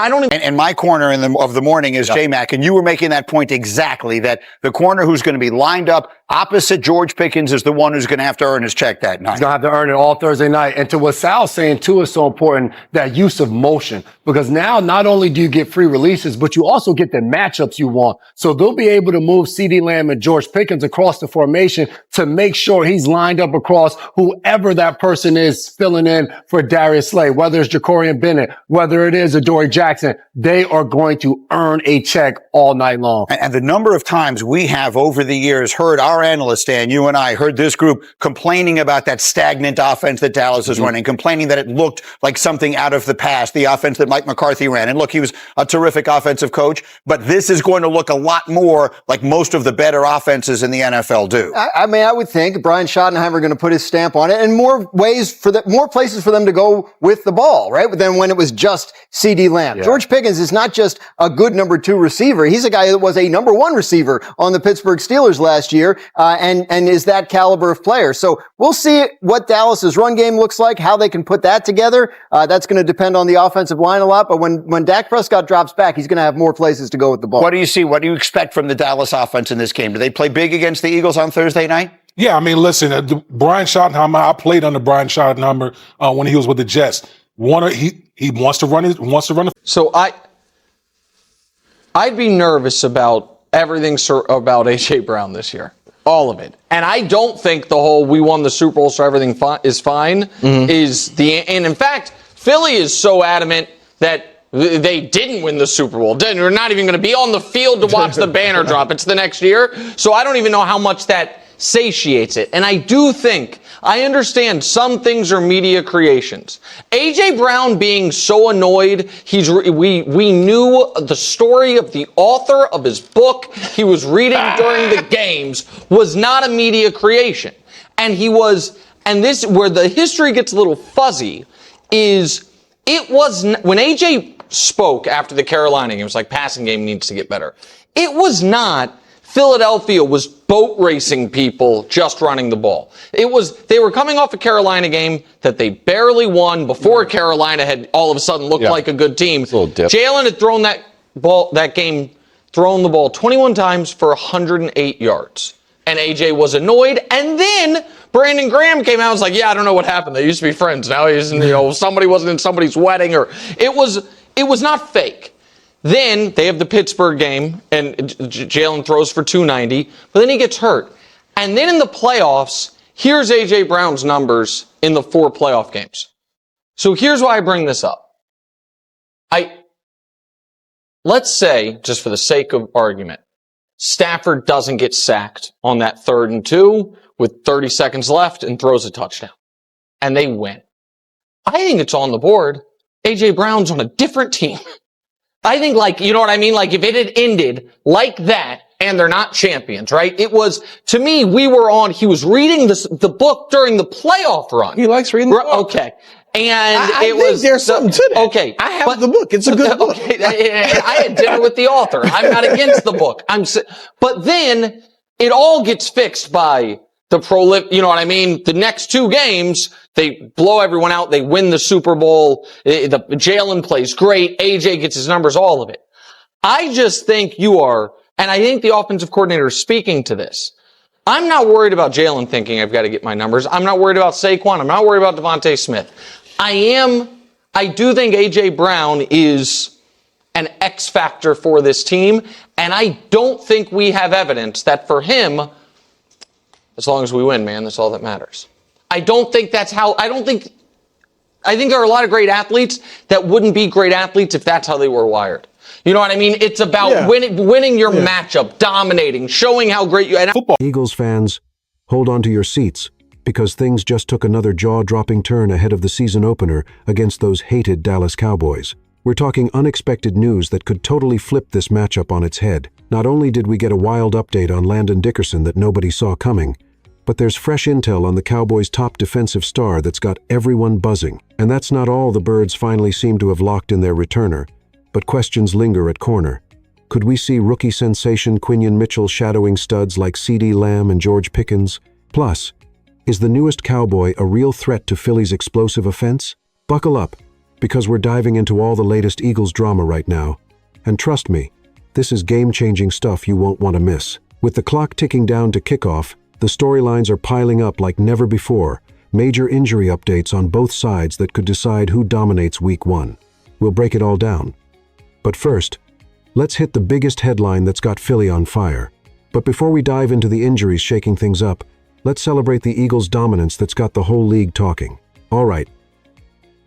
I don't even. And my corner of the morning is J-Mac, and you were making that point exactly, that the corner who's going to be lined up opposite George Pickens is the one who's going to have to earn his check that night. He's going to have to earn it all Thursday night. And to what Sal's saying, too, is so important, that use of motion. Because now not only do you get free releases, but you also get the matchups you want. So they'll be able to move CeeDee Lamb and George Pickens across the formation to make sure he's lined up across whoever that person is filling in for Darius Slay, whether it's Jacorian Bennett, whether it is Adoree Jackson. They are going to earn a check all night long. And the number of times we have over the years heard our analysts, Dan, you and I, heard this group complaining about that stagnant offense that Dallas is running, complaining that it looked like something out of the past, the offense that Mike McCarthy ran. And look, he was a terrific offensive coach, but this is going to look a lot more like most of the better offenses in the NFL do. I mean, I would think Brian Schottenheimer going to put his stamp on it, and more places for them to go with the ball, right? Than when it was just CeeDee Lamb. Yeah. George Pickens is not just a good number 2 receiver. He's a guy that was a number 1 receiver on the Pittsburgh Steelers last year, and is that caliber of player. So we'll see what Dallas's run game looks like, how they can put that together. That's going to depend on the offensive line a lot. But when Dak Prescott drops back, he's going to have more places to go with the ball. What do you see? What do you expect from the Dallas offense in this game? Do they play big against the Eagles on Thursday night? Yeah, I mean, listen, Brian Schottenheimer, I played under Brian Schottenheimer when he was with the Jets. He wants to run. So I'd be nervous about everything about A.J. Brown this year. All of it. And I don't think the whole we won the Super Bowl so everything is fine is and in fact, Philly is so adamant that they didn't win the Super Bowl. They're not even going to be on the field to watch the banner drop. It's the next year. So I don't even know how much that satiates it. And I do think, I understand some things are media creations. A.J. Brown being so annoyed, we knew the story of the author of his book he was reading during the games was not a media creation. And this, where the history gets a little fuzzy, is it was, when A.J. spoke after the Carolina game, it was like passing game needs to get better. It was not Philadelphia was boat racing people just running the ball. They were coming off a Carolina game that they barely won before Carolina had all of a sudden looked like a good team. Jalen had thrown the ball 21 times for 108 yards. And AJ was annoyed. And then Brandon Graham came out and was like, yeah, I don't know what happened. They used to be friends. Now somebody wasn't in somebody's wedding, or it was not fake. Then they have the Pittsburgh game, and Jalen throws for 290, but then he gets hurt. And then in the playoffs, here's A.J. Brown's numbers in the 4 playoff games. So here's why I bring this up. Let's say, just for the sake of argument, Stafford doesn't get sacked on that 3rd and 2 with 30 seconds left and throws a touchdown. And they win. I think it's on the board. A.J. Brown's on a different team. I think, you know what I mean? Like, if it had ended like that, and they're not champions, right? It was, to me, he was reading the book during the playoff run. He likes reading the book. Okay. And I think there's something to that. Okay. I have the book. It's a good book. Okay. I had dinner with the author. I'm not against the book. But then it all gets fixed by you know what I mean? The next 2 games, they blow everyone out. They win the Super Bowl. Jalen plays great. AJ gets his numbers, all of it. I just think and I think the offensive coordinator is speaking to this. I'm not worried about Jalen thinking I've got to get my numbers. I'm not worried about Saquon. I'm not worried about Devontae Smith. I do think A.J. Brown is an X factor for this team, and I don't think we have evidence that for him, as long as we win, man, that's all that matters. I think there are a lot of great athletes that wouldn't be great athletes if that's how they were wired. You know what I mean? It's about winning your matchup, dominating, showing how great you are. Football. Eagles fans, hold on to your seats, because things just took another jaw-dropping turn ahead of the season opener against those hated Dallas Cowboys. We're talking unexpected news that could totally flip this matchup on its head. Not only did we get a wild update on Landon Dickerson that nobody saw coming, but there's fresh intel on the Cowboys' top defensive star that's got everyone buzzing. And that's not all the Birds finally seem to have locked in their returner, but questions linger at corner. Could we see rookie sensation Quinion Mitchell shadowing studs like CeeDee Lamb and George Pickens? Plus, is the newest Cowboy a real threat to Philly's explosive offense? Buckle up, because we're diving into all the latest Eagles drama right now. And trust me, this is game-changing stuff you won't want to miss. With the clock ticking down to kickoff, the storylines are piling up like never before. Major injury updates on both sides that could decide who dominates Week 1. We'll break it all down. But first, let's hit the biggest headline that's got Philly on fire. But before we dive into the injuries shaking things up, let's celebrate the Eagles' dominance that's got the whole league talking. All right,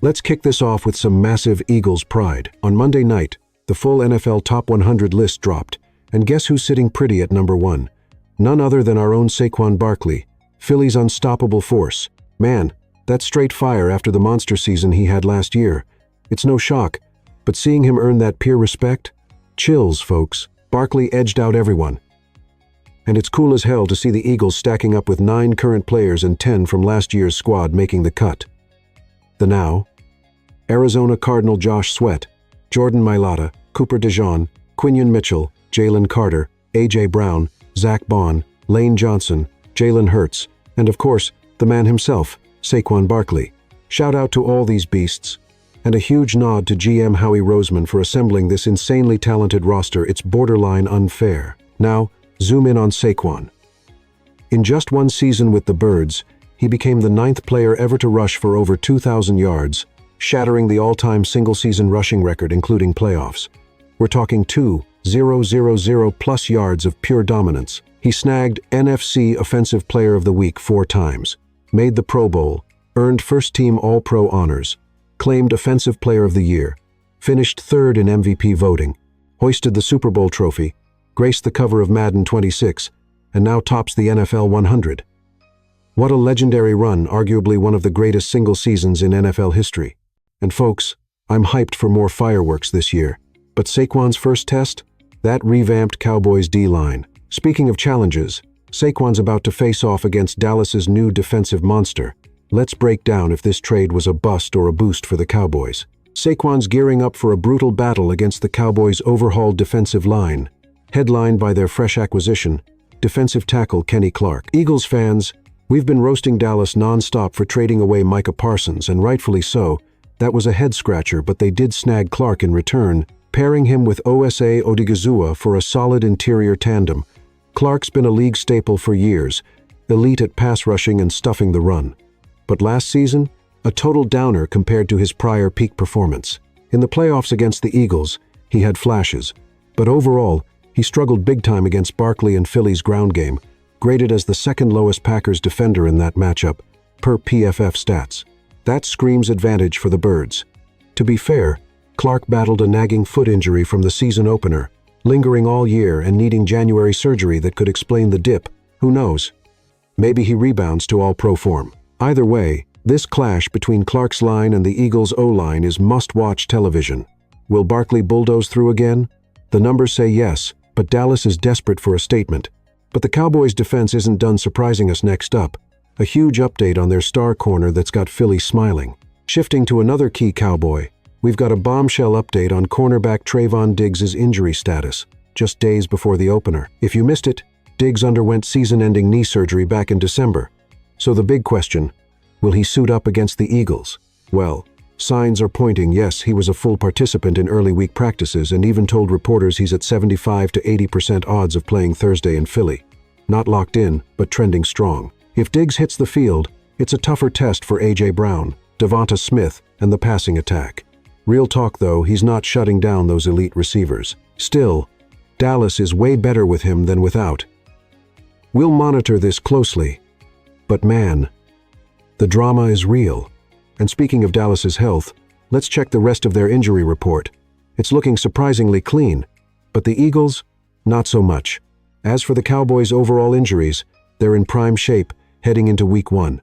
let's kick this off with some massive Eagles pride. On Monday night, the full NFL Top 100 list dropped, and guess who's sitting pretty at number 1? None other than our own Saquon Barkley, Philly's unstoppable force. Man, that's straight fire after the monster season he had last year. It's no shock, but seeing him earn that peer respect? Chills, folks. Barkley edged out everyone. And it's cool as hell to see the Eagles stacking up with 9 current players and 10 from last year's squad making the cut. The now, Arizona Cardinal Josh Sweat, Jordan Mailata, Cooper DeJean, Quinion Mitchell, Jalen Carter, A.J. Brown, Zach Bond, Lane Johnson, Jalen Hurts, and of course, the man himself, Saquon Barkley. Shout out to all these beasts. And a huge nod to GM Howie Roseman for assembling this insanely talented roster. It's borderline unfair. Now, zoom in on Saquon. In just one season with the Birds, he became the 9th player ever to rush for over 2,000 yards, shattering the all-time single-season rushing record including playoffs. We're talking 2,000+ yards of pure dominance. He snagged NFC Offensive Player of the Week 4 times, made the Pro Bowl, earned first-team All-Pro honors, claimed Offensive Player of the Year, finished 3rd in MVP voting, hoisted the Super Bowl trophy, graced the cover of Madden 26, and now tops the NFL 100. What a legendary run, arguably one of the greatest single seasons in NFL history. And folks, I'm hyped for more fireworks this year. But Saquon's first test? That revamped Cowboys D-line. Speaking of challenges, Saquon's about to face off against Dallas's new defensive monster. Let's break down if this trade was a bust or a boost for the Cowboys. Saquon's gearing up for a brutal battle against the Cowboys' overhauled defensive line, headlined by their fresh acquisition, defensive tackle Kenny Clark. Eagles fans, we've been roasting Dallas non-stop for trading away Micah Parsons, and rightfully so. That was a head-scratcher, but they did snag Clark in return, pairing him with Osa Odigizua for a solid interior tandem. Clark's been a league staple for years, elite at pass rushing and stuffing the run. But last season, a total downer compared to his prior peak performance. In the playoffs against the Eagles, he had flashes, but overall, he struggled big time against Barkley and Philly's ground game, graded as the 2nd lowest Packers defender in that matchup, per PFF stats. That screams advantage for the Birds. To be fair, Clark battled a nagging foot injury from the season opener, lingering all year and needing January surgery that could explain the dip. Who knows? Maybe he rebounds to all-pro form. Either way, this clash between Clark's line and the Eagles' O-line is must-watch television. Will Barkley bulldoze through again? The numbers say yes, but Dallas is desperate for a statement. But the Cowboys' defense isn't done surprising us. Next up, a huge update on their star corner that's got Philly smiling. Shifting to another key Cowboy, we've got a bombshell update on cornerback Trayvon Diggs' injury status, just days before the opener. If you missed it, Diggs underwent season-ending knee surgery back in December. So the big question, will he suit up against the Eagles? Well, signs are pointing yes, he was a full participant in early week practices and even told reporters he's at 75 to 80% odds of playing Thursday in Philly. Not locked in, but trending strong. If Diggs hits the field, it's a tougher test for A.J. Brown, Devonta Smith, and the passing attack. Real talk though, he's not shutting down those elite receivers. Still, Dallas is way better with him than without. We'll monitor this closely. But man, the drama is real. And speaking of Dallas's health, let's check the rest of their injury report. It's looking surprisingly clean, but the Eagles, not so much. As for the Cowboys' overall injuries, they're in prime shape heading into Week 1.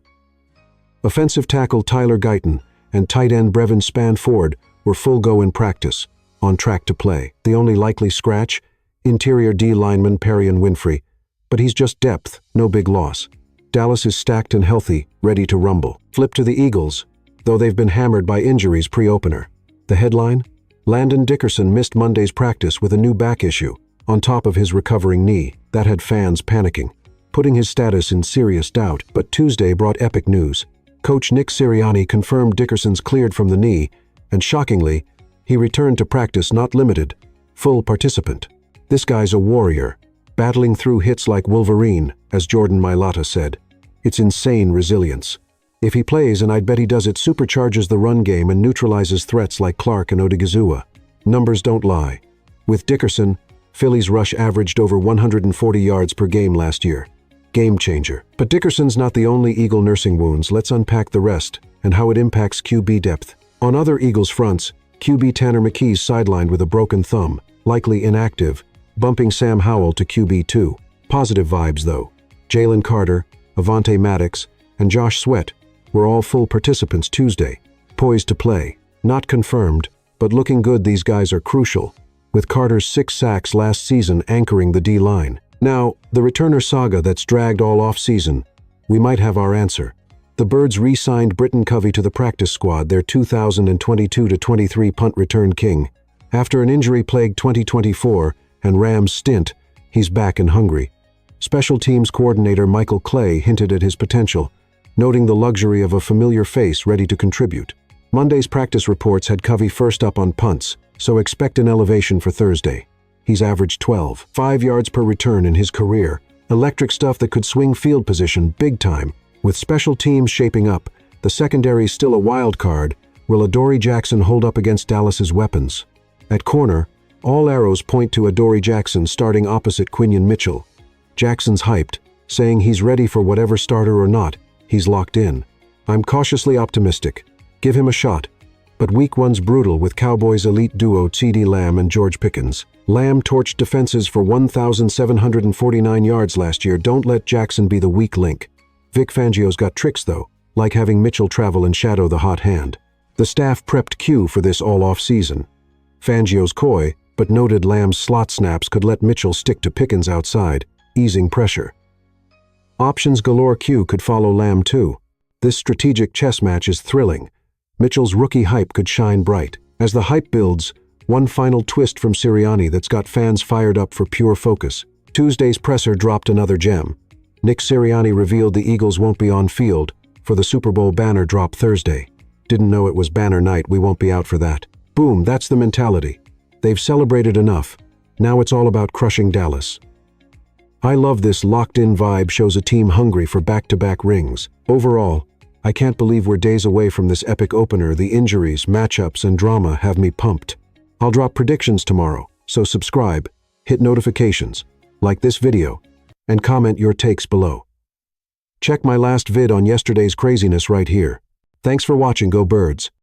Offensive tackle Tyler Guyton and tight end Brevin Spanford were full go in practice, on track to play. The only likely scratch, interior D lineman Perrion Winfrey, but he's just depth, no big loss. Dallas is stacked and healthy, ready to rumble. Flip to the Eagles, though they've been hammered by injuries pre-opener. The headline? Landon Dickerson missed Monday's practice with a new back issue, on top of his recovering knee. That had fans panicking, putting his status in serious doubt. But Tuesday brought epic news. Coach Nick Sirianni confirmed Dickerson's cleared from the knee, And shockingly, he returned to practice not limited, full participant. This guy's a warrior, battling through hits like Wolverine, as Jordan Mailata said. It's insane resilience. If he plays, and I'd bet he does it, supercharges the run game and neutralizes threats like Clark and Odigizua. Numbers don't lie. With Dickerson, Philly's rush averaged over 140 yards per game last year. Game changer. But Dickerson's not the only Eagle nursing wounds. Let's unpack the rest and how it impacts QB depth. On other Eagles fronts, QB Tanner McKee's sidelined with a broken thumb, likely inactive, bumping Sam Howell to QB2. Positive vibes though. Jalen Carter, Avonte Maddox, and Josh Sweat were all full participants Tuesday, poised to play. Not confirmed, but looking good. These guys are crucial, with Carter's 6 sacks last season anchoring the D-line. Now, the returner saga that's dragged all off-season, we might have our answer. The Birds re-signed Britton Covey to the practice squad, their 2022-23 punt return king. After an injury-plagued 2024 and Rams stint, he's back and hungry. Special teams coordinator Michael Clay hinted at his potential, noting the luxury of a familiar face ready to contribute. Monday's practice reports had Covey first up on punts, so expect an elevation for Thursday. He's averaged 5 yards per return in his career. Electric stuff that could swing field position big time. With special teams shaping up, the secondary's still a wild card. Will Adoree Jackson hold up against Dallas's weapons? At corner, all arrows point to Adoree Jackson starting opposite Quinion Mitchell. Jackson's hyped, saying he's ready for whatever starter or not, he's locked in. I'm cautiously optimistic. Give him a shot. But week 1's brutal with Cowboys' elite duo CeeDee Lamb and George Pickens. Lamb torched defenses for 1,749 yards last year. Don't let Jackson be the weak link. Vic Fangio's got tricks though, like having Mitchell travel and shadow the hot hand. The staff prepped Q for this all off-season. Fangio's coy, but noted Lamb's slot snaps could let Mitchell stick to Pickens outside, easing pressure. Options galore. Q could follow Lamb too. This strategic chess match is thrilling. Mitchell's rookie hype could shine bright. As the hype builds, one final twist from Sirianni that's got fans fired up for pure focus. Tuesday's presser dropped another gem. Nick Sirianni revealed the Eagles won't be on field for the Super Bowl banner drop Thursday. Didn't know it was banner night, we won't be out for that. Boom, that's the mentality. They've celebrated enough. Now it's all about crushing Dallas. I love this locked-in vibe, shows a team hungry for back-to-back rings. Overall, I can't believe we're days away from this epic opener. The injuries, matchups, and drama have me pumped. I'll drop predictions tomorrow, so subscribe, hit notifications, like this video, and comment your takes below. Check my last vid on yesterday's craziness right here. Thanks for watching. Go Birds.